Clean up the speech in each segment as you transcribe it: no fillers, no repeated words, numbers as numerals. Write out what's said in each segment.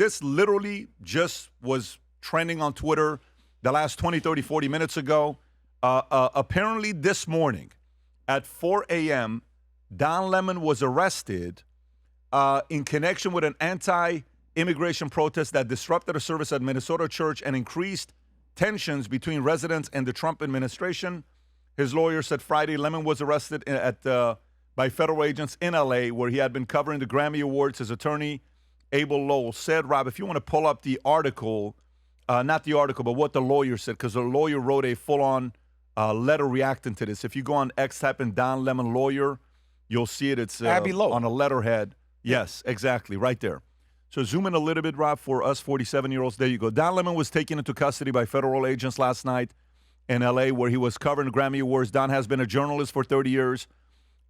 this literally just was trending on Twitter the last 20, 30, 40 minutes ago. Apparently this morning at 4 a.m., Don Lemon was arrested in connection with an anti-immigration protest that disrupted a service at Minnesota church and increased tensions between residents and the Trump administration. His lawyer said Friday Lemon was arrested by federal agents in L.A., where he had been covering the Grammy Awards. His attorney, Abel Lowell, said, Rob, if you want to pull up the article, not the article, but what the lawyer said, because the lawyer wrote a full-on letter reacting to this. If you go on X, type in Don Lemon lawyer, you'll see it. It's Abby Lowe. On a letterhead. Yes, exactly, right there. So zoom in a little bit, Rob, for us 47-year-olds. There you go. Don Lemon was taken into custody by federal agents last night in L.A., where he was covering the Grammy Awards. Don has been a journalist for 30 years,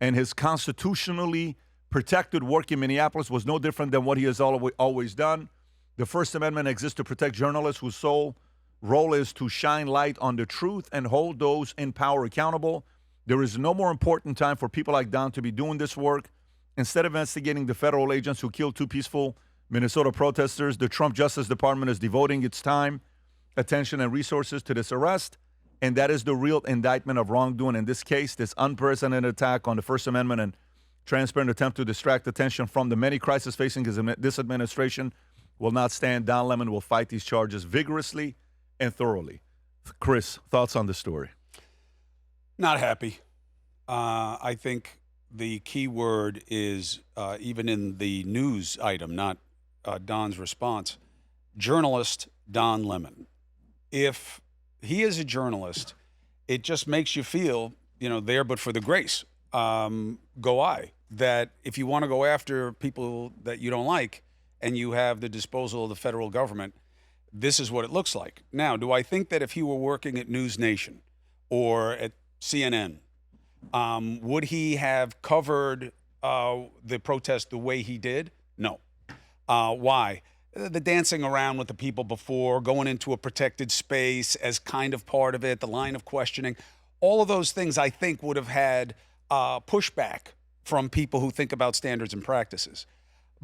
and his constitutionally protected work in Minneapolis was no different than what he has always done. The First Amendment exists to protect journalists whose sole role is to shine light on the truth and hold those in power accountable. There is no more important time for people like Don to be doing this work. Instead of investigating the federal agents who killed two peaceful Minnesota protesters, the Trump Justice Department is devoting its time, attention, and resources to this arrest, and that is the real indictment of wrongdoing in this case. This unprecedented attack on the First Amendment and transparent attempt to distract attention from the many crises facing this administration will not stand. Don Lemon will fight these charges vigorously and thoroughly. Chris, thoughts on the story? Not happy. I think the key word is, even in the news item, not Don's response, journalist Don Lemon. If he is a journalist, it just makes you feel, there but for the grace. Go I. That if you want to go after people that you don't like and you have the disposal of the federal government, this is what it looks like. Now, do I think that if he were working at News Nation or at CNN, would he have covered the protest the way he did? No. Why? The dancing around with the people before, going into a protected space as kind of part of it, the line of questioning, all of those things I think would have had pushback from people who think about standards and practices.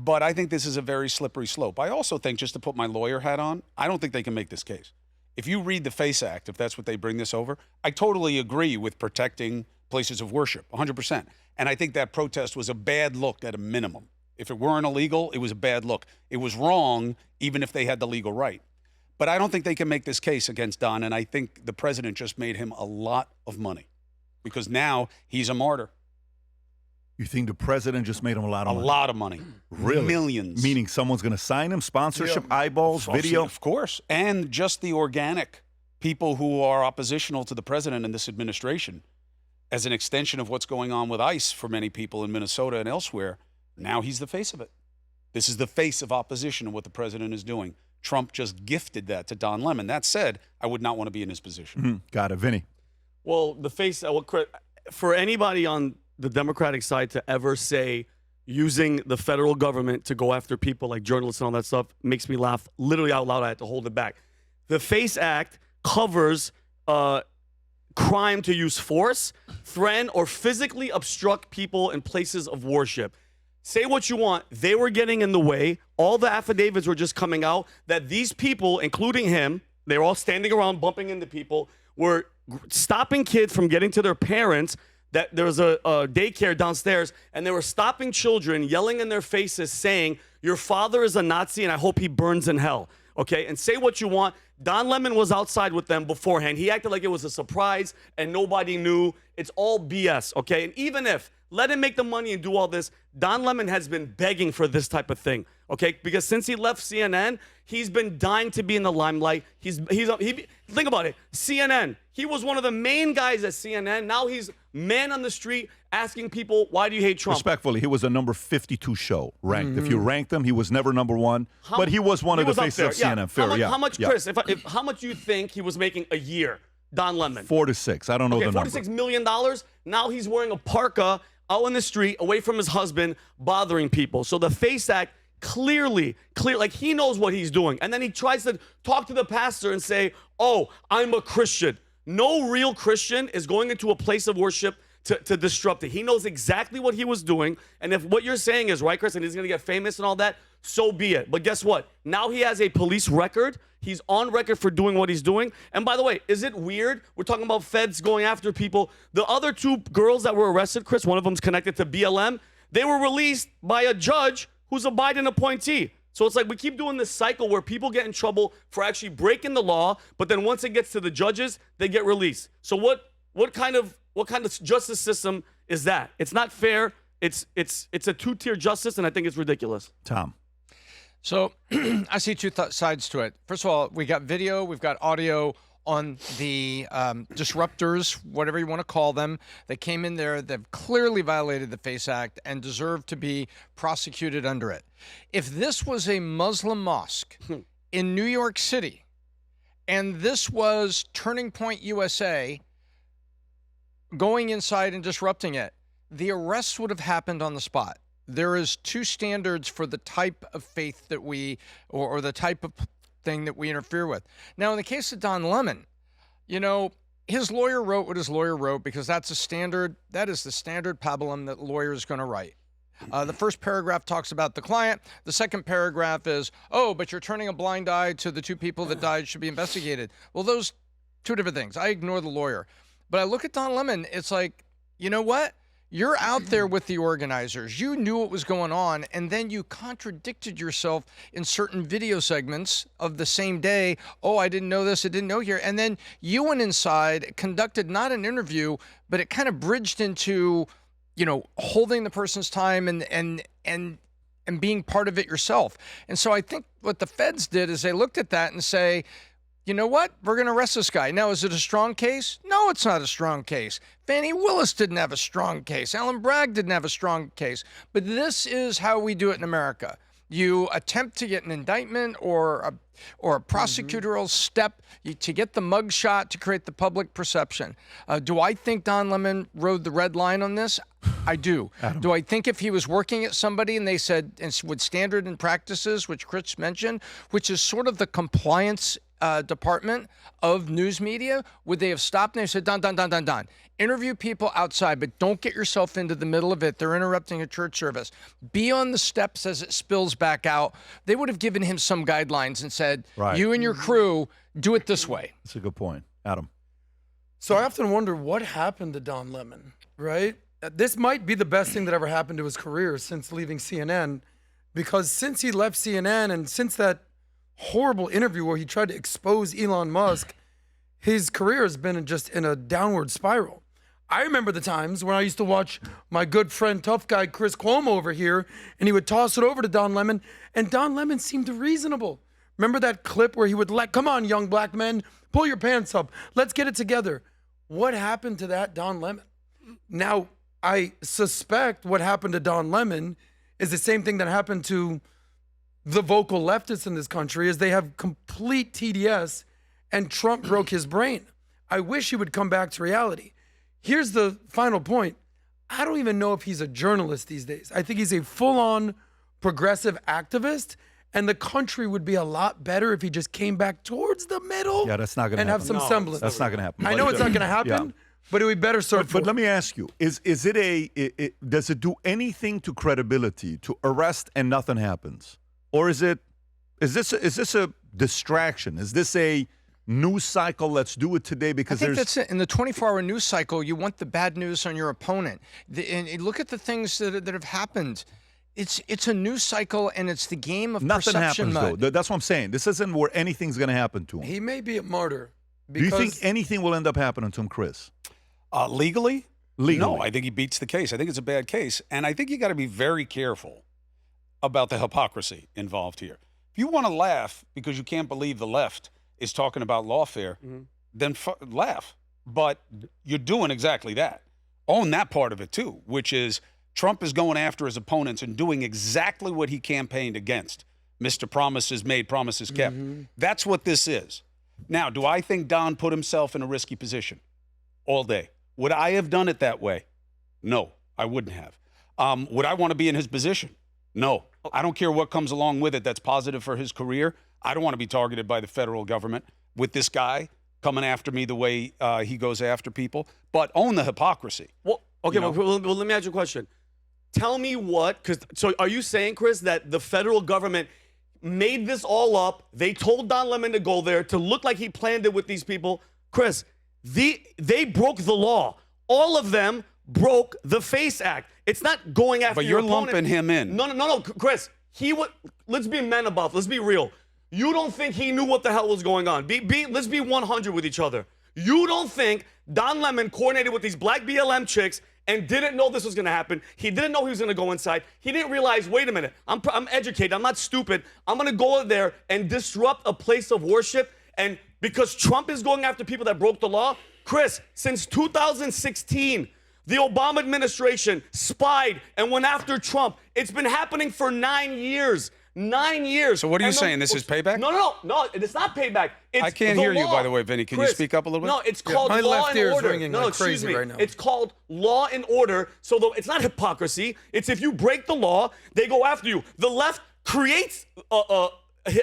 But I think this is a very slippery slope. I also think, just to put my lawyer hat on, I don't think they can make this case. If you read the FACE Act, if that's what they bring this over, I totally agree with protecting places of worship, 100%. And I think that protest was a bad look at a minimum. If it weren't illegal, it was a bad look. It was wrong, even if they had the legal right. But I don't think they can make this case against Don, and I think the president just made him a lot of money because now he's a martyr. You think the president just made him a lot of money? A lot of money. Really? Millions. Meaning someone's going to sign him? Sponsorship, eyeballs, video? Of course. And just the organic people who are oppositional to the president and this administration, as an extension of what's going on with ICE for many people in Minnesota and elsewhere, now he's the face of it. This is the face of opposition of what the president is doing. Trump just gifted that to Don Lemon. That said, I would not want to be in his position. Mm-hmm. Got it. Vinny. Well, the face, for anybody on the Democratic side to ever say using the federal government to go after people like journalists and all that stuff makes me laugh literally out loud. I had to hold it back. The FACE Act covers crime to use force, threaten, or physically obstruct people in places of worship. Say what you want. They were getting in the way. All the affidavits were just coming out that these people, including him, they were all standing around bumping into people, were stopping kids from getting to their parents, that there was a daycare downstairs, and they were stopping children, yelling in their faces, saying, your father is a Nazi and I hope he burns in hell. Okay, and say what you want. Don Lemon was outside with them beforehand. He acted like it was a surprise and nobody knew. It's all BS, okay? And even if, let him make the money and do all this, Don Lemon has been begging for this type of thing, okay? Because since he left CNN, he's been dying to be in the limelight. Think about it, CNN, he was one of the main guys at CNN. Now he's man on the street asking people, why do you hate Trump? Respectfully, he was a number 52 show ranked. Mm-hmm. If you ranked him, he was never number one, but he was one of the faces of CNN. Fair, how much, Chris, how much do you think he was making a year, Don Lemon? 4 to 6. I don't know the number. $46 million. Now he's wearing a parka out in the street, away from his husband, bothering people. So the FACE Act clearly, like he knows what he's doing. And then he tries to talk to the pastor and say, oh, I'm a Christian. No real Christian is going into a place of worship to disrupt it. He knows exactly what he was doing. And if what you're saying is right, Chris, and he's going to get famous and all that, so be it. But guess what? Now he has a police record. He's on record for doing what he's doing. And by the way, is it weird? We're talking about feds going after people. The other two girls that were arrested, Chris, one of them's connected to BLM. They were released by a judge who's a Biden appointee. So it's like we keep doing this cycle where people get in trouble for actually breaking the law, but then once it gets to the judges, they get released. So what kind of justice system is that? It's not fair. It's a two-tier justice, and I think it's ridiculous. Tom. So I see two sides to it. First of all, we got video, we've got audio on the disruptors, whatever you want to call them, that came in there. They've clearly violated the FACE Act and deserve to be prosecuted under it. If this was a Muslim mosque in New York City, and this was Turning Point USA going inside and disrupting it, the arrests would have happened on the spot. There is two standards for the type of faith that we, or the type of thing that we interfere with. Now, in the case of Don Lemon, you know, his lawyer wrote what his lawyer wrote because that's a standard, that is the standard pablum that lawyers going to write. The first paragraph talks about the client. The second paragraph is, oh, but you're turning a blind eye to the two people that died should be investigated. Well, those two different things. I ignore the lawyer. But I look at Don Lemon, it's like, you know what? You're out there with the organizers. You knew what was going on, and then you contradicted yourself in certain video segments of the same day. Oh, I didn't know this, I didn't know here. And then you went inside, conducted not an interview, but it kind of bridged into, you know, holding the person's time and being part of it yourself. And so I think what the feds did is they looked at that and say, you know what? We're going to arrest this guy. Now, is it a strong case? No, it's not a strong case. Fannie Willis didn't have a strong case. Alan Bragg didn't have a strong case. But this is how we do it in America. You attempt to get an indictment or a prosecutorial step to get the mugshot to create the public perception. Do I think Don Lemon rode the red line on this? I do. Adam. Do I think if he was working at somebody and they said, and with standard and practices, which Chris mentioned, which is sort of the compliance department of news media, would they have stopped and they said, Don, interview people outside, but don't get yourself into the middle of it. They're interrupting a church service. Be on the steps as it spills back out. They would have given him some guidelines and said, you and your crew, do it this way. That's a good point. Adam. So I often wonder what happened to Don Lemon, right? This might be the best thing that ever happened to his career since leaving CNN, because since he left CNN and since that horrible interview where he tried to expose Elon Musk, his career has been just in a downward spiral. I remember the times when I used to watch my good friend, tough guy Chris Cuomo over here, and he would toss it over to Don Lemon, and Don Lemon seemed reasonable. Remember that clip where he would come on, young black men, pull your pants up, let's get it together. What happened to that Don Lemon? Now, I suspect what happened to Don Lemon is the same thing that happened to the vocal leftists in this country, is they have complete TDS, and Trump broke his brain. I wish he would come back to reality. Here's the final point. I don't even know if he's a journalist these days. I think he's a full-on progressive activist, and the country would be a lot better if he just came back towards the middle. Yeah, that's not going to happen. And have some semblance. That's not going to happen. I know it's not going to happen, Yeah. but it would be better served. But let me ask you: does it do anything to credibility to arrest and nothing happens, or is this a distraction? Is this a news cycle? Let's do it today because I think that's it. In the 24-hour news cycle, you want the bad news on your opponent. And look at the things that have happened. It's a news cycle, and it's the game of nothing perception happens mud. though. That's what I'm saying. This isn't where anything's going to happen to him. He may be a martyr. Do you think anything will end up happening to him, Chris? Legally? Legally. No, I think he beats the case. I think it's a bad case. And I think you got to be very careful about the hypocrisy involved here. If you want to laugh because you can't believe the left is talking about lawfare, then laugh. But you're doing exactly that. Own that part of it too, which is Trump is going after his opponents and doing exactly what he campaigned against. Mr. Promises Made, Promises Kept. That's what this is. Now, do I think Don put himself in a risky position all day? Would I have done it that way? No, I wouldn't have. Would I want to be in his position? No. I don't care what comes along with it that's positive for his career. I don't want to be targeted by the federal government with this guy coming after me the way he goes after people. But own the hypocrisy. Well, okay, You know? well, let me ask you a question. Tell me what, so are you saying, Chris, that the federal government made this all up? They told Don Lemon to go there to look like he planned it with these people. Chris, they broke the law. All of them broke the FACE Act. It's not going after your opponent. But you're lumping him in. No, Chris. Let's be men above. Let's be real. You don't think he knew what the hell was going on. Let's be 100 with each other. You don't think Don Lemon coordinated with these black BLM chicks and didn't know this was going to happen. He didn't know he was going to go inside. He didn't realize, wait a minute, I'm educated. I'm not stupid. I'm going to go there and disrupt a place of worship. And because Trump is going after people that broke the law, Chris, since 2016, the Obama administration spied and went after Trump. It's been happening for 9 years. 9 years. So what are you saying? This is payback? No, it's not payback. It's I can't hear you, by the way, Vinny. Can Chris, you speak up a little bit? No, it's called my law left and ear is order. ringing No, like excuse crazy me. right now. It's called law and order. So it's not hypocrisy. It's if you break the law, they go after you. The left creates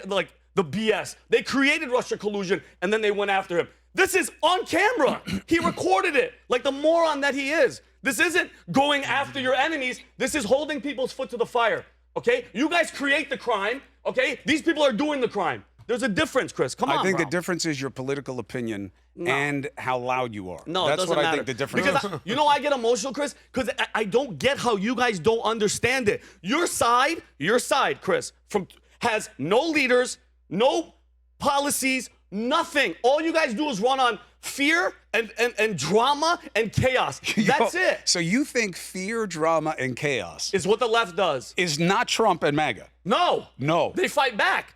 like the BS. They created Russia collusion, and then they went after him. This is on camera. He recorded it like the moron that he is. This isn't going after your enemies. This is holding people's foot to the fire. Okay? You guys create the crime. Okay? These people are doing the crime. There's a difference, Chris. Come on, I think bro. the difference is your political opinion and how loud you are. No, That's it doesn't what matter. I think the difference because is. you know I get emotional, Chris, because I don't get how you guys don't understand it. Your side, Chris, has no leaders, no policies, nothing. All you guys do is run on fear and drama and chaos. That's it. So you think fear, drama, and chaos Is what the left does. is not Trump and MAGA? No. No. They fight back.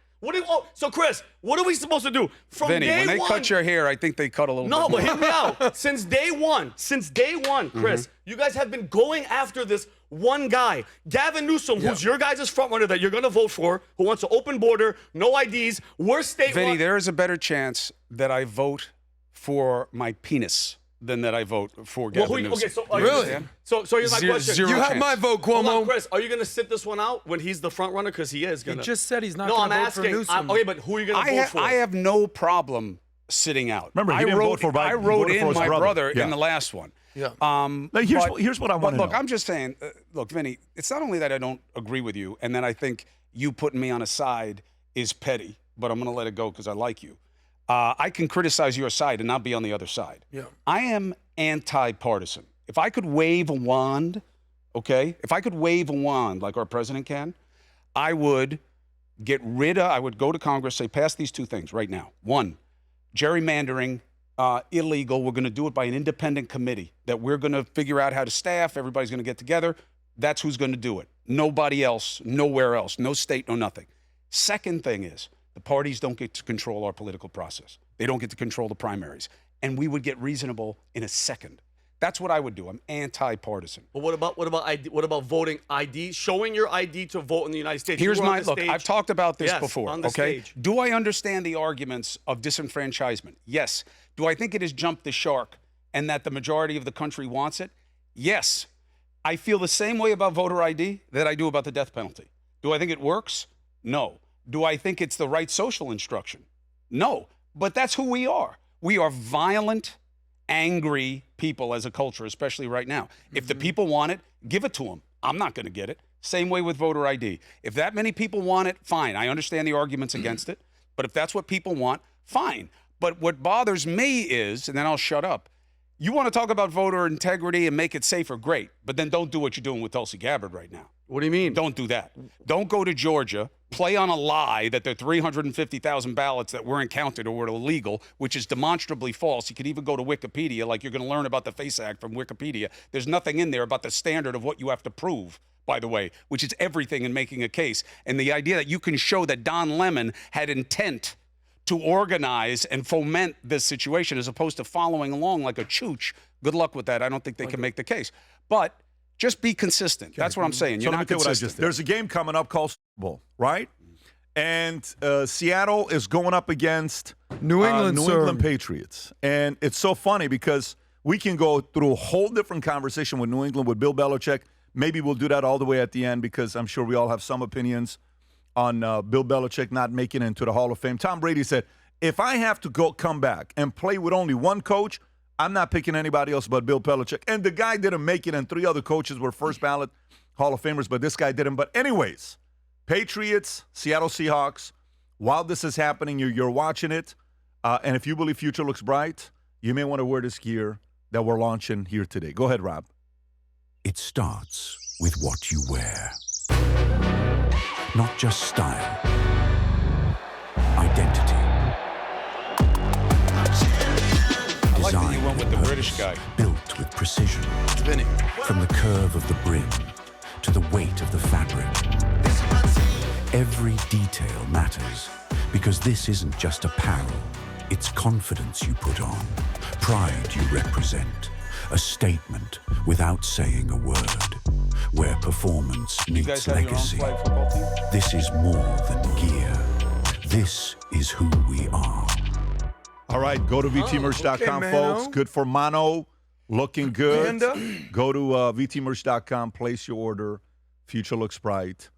So Chris, what are we supposed to do? From Vinny, day when they one, cut your hair, I think they cut a little No, bit but more. hear me out. Since day one, Chris, you guys have been going after this one guy, Gavin Newsom, who's your guys' front runner that you're going to vote for, who wants an open border, no IDs, worst state. Vinny, there is a better chance that I vote for my penis than that I vote for Gavin Newsom. Okay, so Really? So here's my question. Zero You have chance. my vote, Hold on, Cuomo. Chris, are you going to sit this one out when he's the front runner? Because he is He going to. just said he's not No, going I'm to vote for asking. Newsom. Okay, but who are you going to vote for? I have no problem sitting out. Remember, he I didn't wrote, vote for Biden. I He wrote voted for in his my brother. in Yeah. the last one. Yeah. Now, here's what I want to know. Look, I'm just saying, look, Vinny, it's not only that I don't agree with you and that I think you putting me on a side is petty, but I'm going to let it go because I like you. I can criticize your side and not be on the other side. Yeah. I am anti-partisan. If I could wave a wand, okay, if I could wave a wand like our president can, I would I would go to Congress, say, pass these two things right now. One, gerrymandering, illegal. We're going to do it by an independent committee that we're going to figure out how to staff. Everybody's going to get together. That's who's going to do it. Nobody else, nowhere else, no state, no nothing. Second thing is the parties don't get to control our political process. They don't get to control the primaries. And we would get reasonable in a second. That's what I would do. I'm anti-partisan. But what about ID? What about voting ID? Showing your ID to vote in the United States. Here's You were on my the look. stage. I've talked about this Yes, before. on the Okay. stage. Do I understand the arguments of disenfranchisement? Yes. Do I think it has jumped the shark and that the majority of the country wants it? Yes. I feel the same way about voter ID that I do about the death penalty. Do I think it works? No. Do I think it's the right social instruction? No. But that's who we are. We are violent, angry people as a culture, especially right now. If the people want it, give it to them. I'm not going to get it. Same way with voter ID. If that many people want it, fine. I understand the arguments against it. But if that's what people want, fine. But what bothers me is, and then I'll shut up, you want to talk about voter integrity and make it safer, great. But then don't do what you're doing with Tulsi Gabbard right now. What do you mean? Don't do that. Don't go to Georgia, play on a lie that there are 350,000 ballots that weren't counted or were illegal, which is demonstrably false. You could even go to Wikipedia, like you're going to learn about the FACE Act from Wikipedia. There's nothing in there about the standard of what you have to prove, by the way, which is everything in making a case. And the idea that you can show that Don Lemon had intent to organize and foment this situation as opposed to following along like a chooch, good luck with that. I don't think they can make the case. But just be consistent. That's what I'm saying. You're So let me not tell you what I consistent. just. There's a game coming up called Super Bowl, right? And Seattle is going up against New England, New sir. England Patriots. And it's so funny because we can go through a whole different conversation with New England, with Bill Belichick. Maybe we'll do that all the way at the end because I'm sure we all have some opinions on Bill Belichick not making it into the Hall of Fame. Tom Brady said, if I have to come back and play with only one coach, I'm not picking anybody else but Bill Belichick. And the guy didn't make it, and 3 other coaches were first ballot Hall of Famers, but this guy didn't. But anyways, Patriots, Seattle Seahawks, while this is happening, you're watching it. And if you believe future looks bright, you may want to wear this gear that we're launching here today. Go ahead, Rob. It starts with what you wear. Not just style, identity. I like that you went with the British guy. Built with precision. Vinny. From the curve of the brim to the weight of the fabric. Every detail matters because this isn't just apparel. It's confidence you put on, pride you represent, a statement without saying a word, where performance You guys meets have your own legacy. flag football team? This is more than gear. This is who we are. All right, go to VTmerch.com, okay, folks. Mano. Good for Mano. Looking good. Panda. Go to VTmerch.com, place your order. Future looks bright.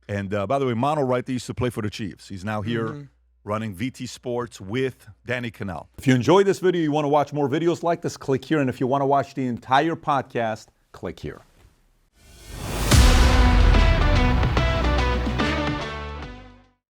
And by the way, Mano, right, there used to play for the Chiefs. He's now here running VT Sports with Danny Canal. If you enjoyed this video, you want to watch more videos like this, click here. And if you want to watch the entire podcast, click here.